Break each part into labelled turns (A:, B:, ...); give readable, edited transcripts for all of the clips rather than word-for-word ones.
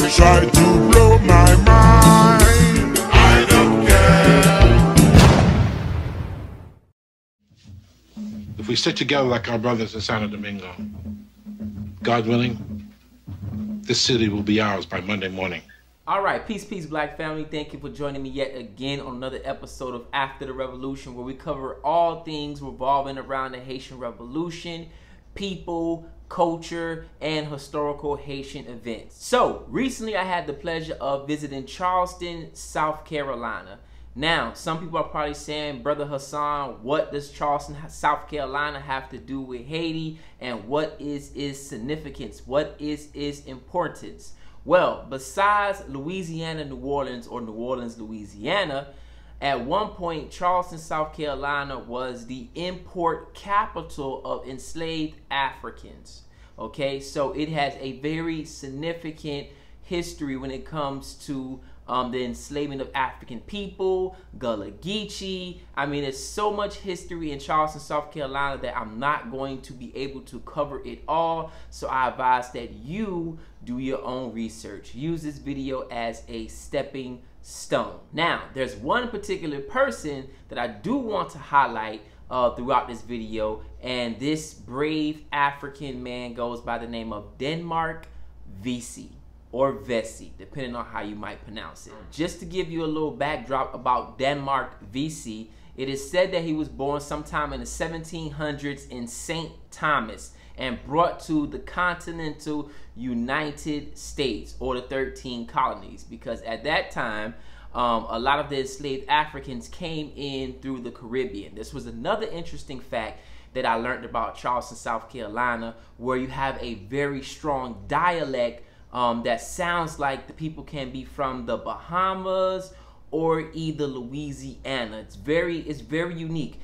A: try to blow my mind. I don't care.
B: If we stick together like our brothers in Santo Domingo, God willing, this city will be ours by Monday morning.
C: All right, peace, black family. Thank you for joining me yet again on another episode of After the Revolution, where we cover all things revolving around the Haitian Revolution, people, culture, and historical Haitian events. So, recently I had the pleasure of visiting Charleston, South Carolina. Now, some people are probably saying, Brother Hassan, what does Charleston, South Carolina have to do with Haiti, and what is its significance? What is its importance? Well, besides Louisiana, New Orleans, or New Orleans, Louisiana, at one point, Charleston, South Carolina was the import capital of enslaved Africans. Okay, so it has a very significant history when it comes to the enslavement of African people, Gullah Geechee. I mean, there's so much history in Charleston, South Carolina that I'm not going to be able to cover it all. So I advise that you do your own research. Use this video as a stepping stone. Now, there's one particular person that I do want to highlight throughout this video, and this brave African man goes by the name of Denmark Vessey, or Vessey, depending on how you might pronounce it. Just to give you a little backdrop about Denmark Vessey, it is said that he was born sometime in the 1700s in St. Thomas and brought to the continental United States, or the 13 colonies, because at that time, a lot of the enslaved Africans came in through the Caribbean. This was another interesting fact that I learned about Charleston, South Carolina, where you have a very strong dialect that sounds like the people can be from the Bahamas or either Louisiana. It's very unique.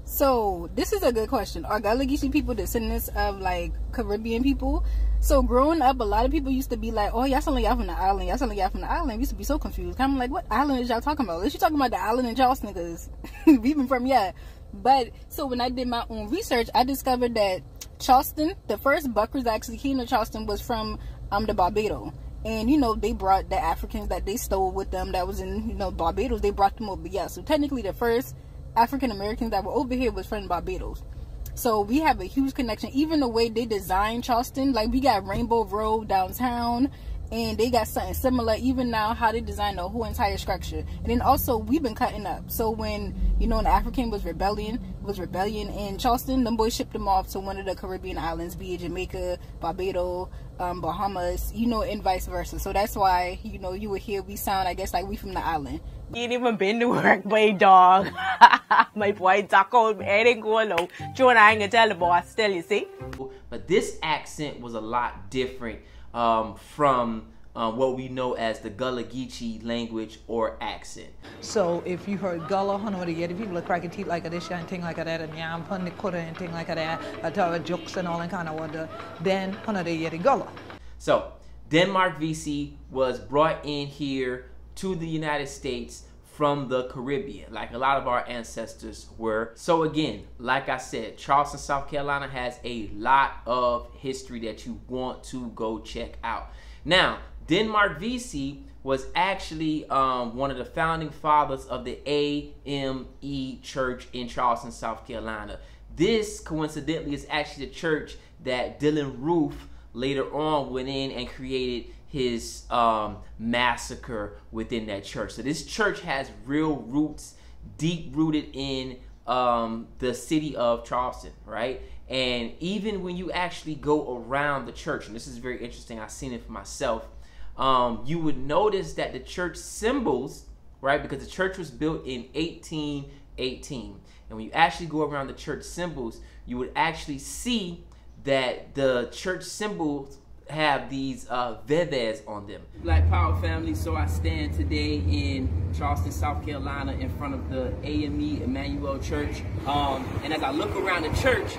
D: So this is a good question. Are Gullah Geechee people descendants of like Caribbean people? So growing up, a lot of people used to be like, oh, y'all sound like y'all from the island. Y'all sound like y'all from the island. We used to be so confused. I'm like, what island is y'all talking about? Unless you're talking about the island in Charleston, because we've been from, yeah. But so when I did my own research, I discovered that Charleston, the first Buckers that actually came to Charleston was from the Barbados. And, you know, they brought the Africans that they stole with them that was in, you know, Barbados. They brought them over. Yeah, so technically the first African Americans that were over here was from Barbados. So we have a huge connection. Even the way they designed Charleston, like we got Rainbow Road downtown, and they got something similar even now, how they designed the whole entire structure. And then also we've been cutting up. So when, you know, an African was rebellion in Charleston, them boys shipped them off to one of the Caribbean islands, be it Jamaica, Barbados, Bahamas, you know, and vice versa. So that's why, you know, you would hear we sound, I guess, like we from the island.
E: You ain't even been to work, boy, dog. My boy, Taco, ain't going low. Join, I ain't gonna tell the boy, still, you see?
C: But this accent was a lot different from what we know as the Gullah Geechee language or accent.
F: So if you heard Gullah, people are cracking teeth like this and thing like that, and yam, punny quarter and thing like that, jokes and all that kind of wonder, then they Gullah.
C: So Denmark Vessey was brought in here to the United States from the Caribbean, like a lot of our ancestors were. So again, like I said, Charleston, South Carolina has a lot of history that you want to go check out. Now, Denmark Vessey was actually one of the founding fathers of the AME Church in Charleston, South Carolina. This, coincidentally, is actually the church that Dylan Roof later on went in and created his massacre within that church. So this church has real roots, deep rooted in the city of Charleston, right? And even when you actually go around the church, and this is very interesting, I've seen it for myself, you would notice that the church symbols, right, because the church was built in 1818, and when you actually go around the church symbols, you would actually see that the church symbols have these veves on them. Black Power family, so I stand today in Charleston, South Carolina in front of the AME Emmanuel Church. And as I look around the church,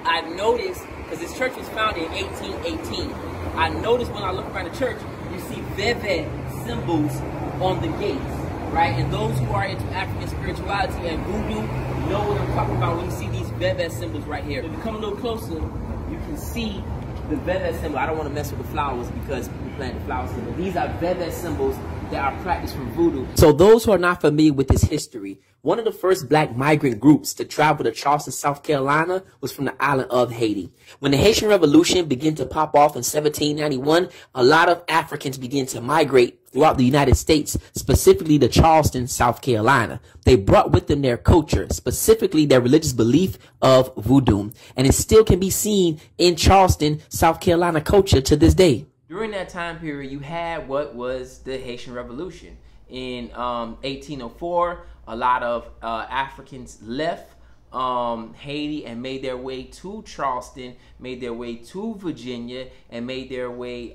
C: I noticed, because this church was founded in 1818, I noticed when I look around the church, you see veve symbols on the gates, right? And those who are into African spirituality and voodoo know what I'm talking about when you see these veve symbols right here. If you come a little closer, you can see the Vessey symbol, I don't want to mess with the flowers because people plant the flowers, but these are Vessey symbols that are practiced from voodoo. So those who are not familiar with this history, one of the first black migrant groups to travel to Charleston, South Carolina was from the island of Haiti. When the Haitian Revolution began to pop off in 1791, a lot of Africans began to migrate throughout the United States, specifically to Charleston, South Carolina. They brought with them their culture, specifically their religious belief of voodoo. And it still can be seen in Charleston, South Carolina culture to this day. During that time period, you had what was the Haitian Revolution. In 1804, a lot of Africans left Haiti and made their way to Charleston, made their way to Virginia, and made their way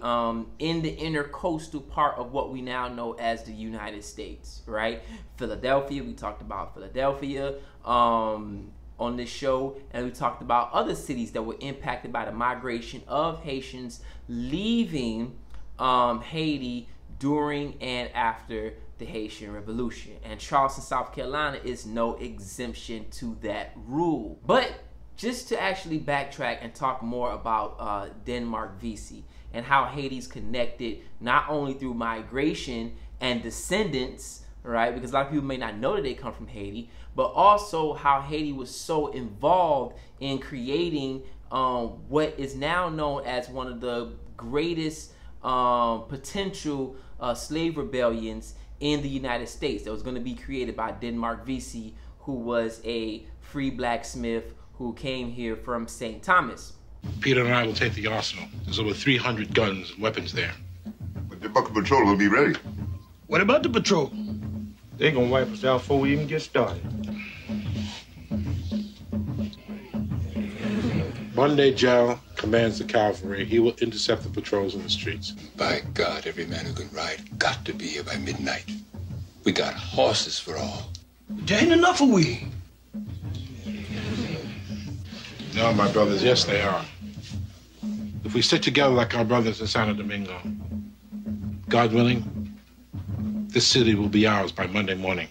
C: in the intercoastal part of what we now know as the United States, right? Philadelphia, we talked about Philadelphia on this show, and we talked about other cities that were impacted by the migration of Haitians leaving Haiti during and after the Haitian Revolution. And Charleston, South Carolina is no exemption to that rule. But just to actually backtrack and talk more about Denmark Vessey and how Haiti's connected not only through migration and descendants, right, because a lot of people may not know that they come from Haiti, but also how Haiti was so involved in creating what is now known as one of the greatest potential slave rebellions in the United States that was going to be created by Denmark Vessey, who was a free blacksmith who came here from St. Thomas.
B: Peter and I will take the arsenal. There's over 300 guns and weapons there.
A: But the bucket patrol will be ready.
G: What about the patrol? They're gonna wipe us out before we even get started.
B: Monday Joe commands the cavalry. He will intercept the patrols in the streets.
H: By God, every man who can ride got to be here by midnight. We got horses for all.
G: There ain't enough of we.
B: No, my brothers, yes, they are. If we stick together like our brothers in Santo Domingo, God willing, this city will be ours by Monday morning.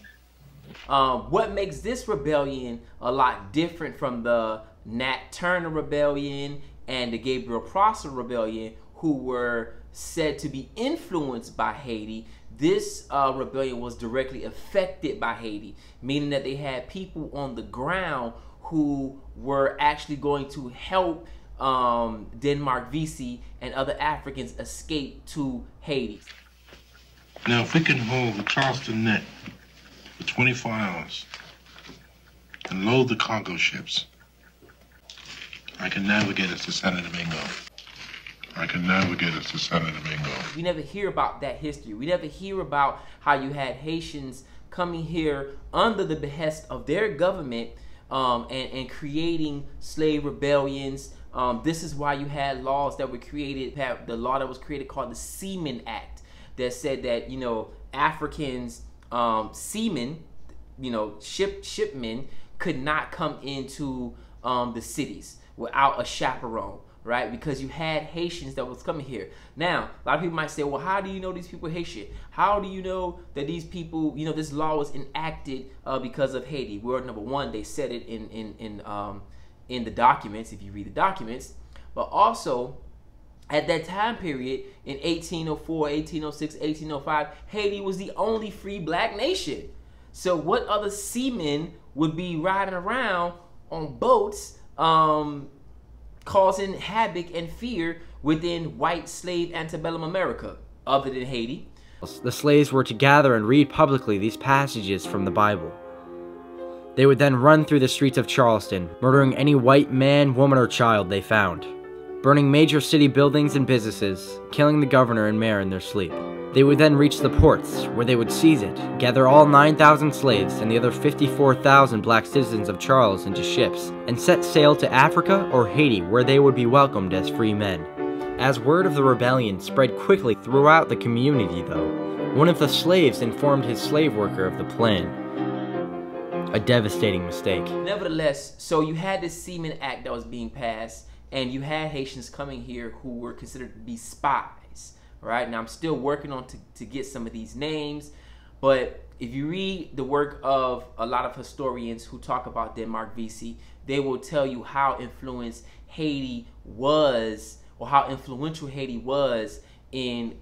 C: What makes this rebellion a lot different from the Nat Turner Rebellion and the Gabriel Prosser Rebellion, who were said to be influenced by Haiti, this rebellion was directly affected by Haiti, meaning that they had people on the ground who were actually going to help Denmark Vessey and other Africans escape to Haiti.
B: Now, if we can hold the Charleston net for 24 hours and load the cargo ships, I can navigate us to Santo Domingo. I can navigate us to Santo Domingo.
C: We never hear about that history. We never hear about how you had Haitians coming here under the behest of their government and creating slave rebellions. This is why you had laws that were created, the law that was created called the Seaman Act, that said that, you know, Africans, seamen, you know, shipmen could not come into the cities without a chaperone, right? Because you had Haitians that was coming here. Now, a lot of people might say, well, how do you know these people are Haitian? How do you know that these people, you know, this law was enacted because of Haiti? Well, number one, they said it in the documents, if you read the documents, but also at that time period in 1804, 1806, 1805, Haiti was the only free black nation. So what other seamen would be riding around on boats causing havoc and fear within white slave antebellum America, other than Haiti?
I: The slaves were to gather and read publicly these passages from the Bible. They would then run through the streets of Charleston, murdering any white man, woman, or child they found, burning major city buildings and businesses, killing the governor and mayor in their sleep. They would then reach the ports, where they would seize it, gather all 9,000 slaves and the other 54,000 black citizens of Charles into ships, and set sail to Africa or Haiti, where they would be welcomed as free men. As word of the rebellion spread quickly throughout the community, though, one of the slaves informed his slave worker of the plan. A devastating mistake.
C: Nevertheless, so you had this Seaman Act that was being passed, and you had Haitians coming here who were considered to be spies, right? Now, I'm still working on to get some of these names, but if you read the work of a lot of historians who talk about Denmark Vessey, they will tell you how influenced Haiti was or how influential Haiti was in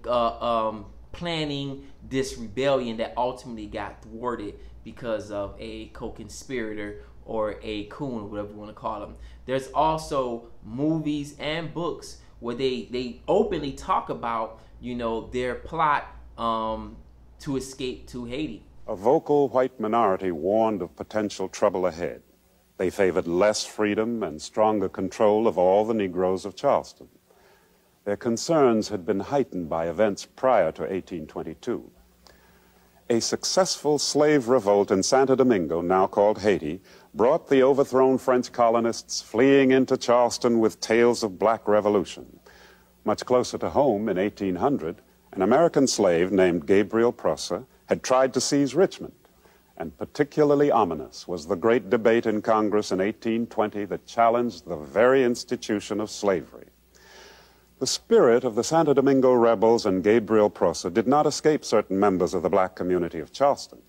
C: planning this rebellion that ultimately got thwarted because of a co-conspirator or a coon, whatever you want to call them. There's also movies and books where they openly talk about, you know, their plot to escape to Haiti.
J: A vocal white minority warned of potential trouble ahead. They favored less freedom and stronger control of all the Negroes of Charleston. Their concerns had been heightened by events prior to 1822. A successful slave revolt in Santo Domingo, now called Haiti, brought the overthrown French colonists fleeing into Charleston with tales of black revolution. Much closer to home, in 1800, an American slave named Gabriel Prosser had tried to seize Richmond, and particularly ominous was the great debate in Congress in 1820 that challenged the very institution of slavery. The spirit of the Santo Domingo rebels and Gabriel Prosser did not escape certain members of the black community of Charleston,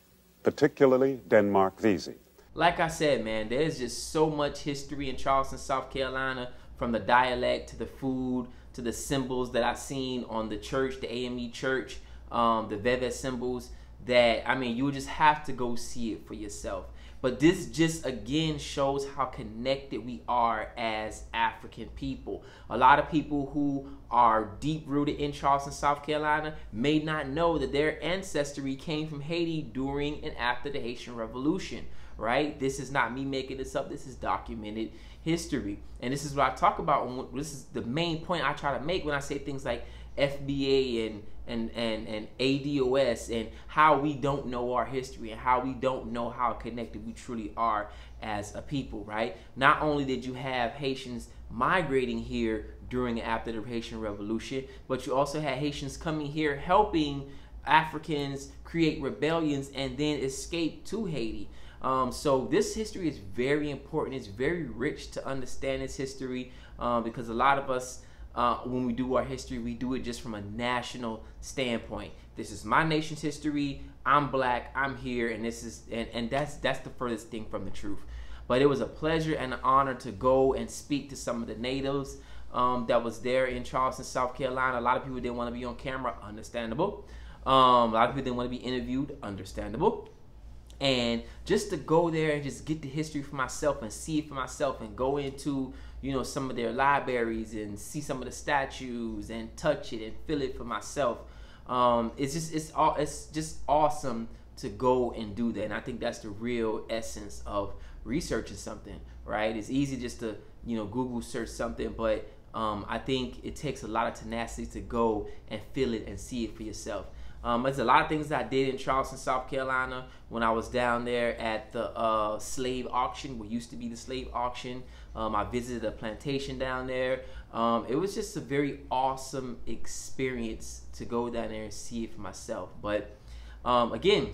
J: particularly Denmark Vessey.
C: Like I said, man, there's just so much history in Charleston, South Carolina, from the dialect to the food to the symbols that I've seen on the church, the AME church, the Vessey symbols, that, I mean, you would just have to go see it for yourself. But this just, again, shows how connected we are as African people. A lot of people who are deep-rooted in Charleston, South Carolina, may not know that their ancestry came from Haiti during and after the Haitian Revolution, right? This is not me making this up. This is documented history. And this is what I talk about. This is the main point I try to make when I say things like FBA and ADOS, and how we don't know our history and how we don't know how connected we truly are as a people, right? Not only did you have Haitians migrating here during and after the Haitian Revolution, but you also had Haitians coming here helping Africans create rebellions and then escape to Haiti. So this history is very important. It's very rich to understand this history, because a lot of us, when we do our history, we do it just from a national standpoint. This is my nation's history. I'm black. I'm here, and this is and that's the furthest thing from the truth. But it was a pleasure and an honor to go and speak to some of the natives that was there in Charleston, South Carolina. A lot of people didn't want to be on camera, understandable. A lot of people didn't want to be interviewed, understandable. And just to go there and just get the history for myself and see it for myself and go into, you know, some of their libraries and see some of the statues and touch it and feel it for myself. It's just awesome to go and do that. And I think that's the real essence of researching something, right? It's easy just to, you know, Google search something, but I think it takes a lot of tenacity to go and feel it and see it for yourself. There's a lot of things that I did in Charleston, South Carolina when I was down there at the slave auction, what used to be the slave auction. I visited a plantation down there. It was just a very awesome experience to go down there and see it for myself. But again,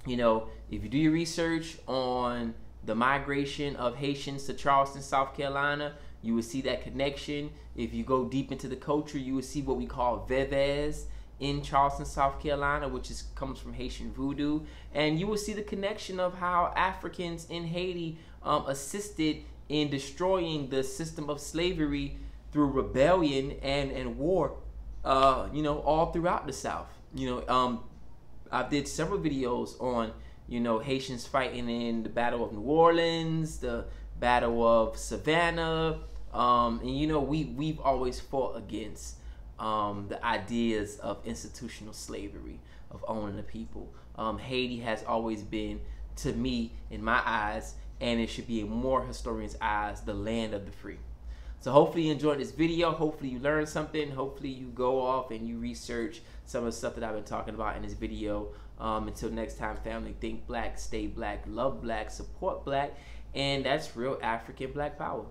C: you know, if you do your research on the migration of Haitians to Charleston, South Carolina, you will see that connection. If you go deep into the culture, you will see what we call veves in Charleston, South Carolina, which comes from Haitian voodoo. And you will see the connection of how Africans in Haiti assisted in destroying the system of slavery through rebellion and war, you know, all throughout the South. You know, I did several videos on, you know, Haitians fighting in the Battle of New Orleans, the Battle of Savannah, and you know, we've always fought against the ideas of institutional slavery, of owning the people. Haiti has always been, to me, in my eyes, and it should be in more historians' eyes, the land of the free. So hopefully you enjoyed this video. Hopefully you learned something. Hopefully you go off and you research some of the stuff that I've been talking about in this video. Until next time, family, think black, stay black, love black, support black, and that's real African black power.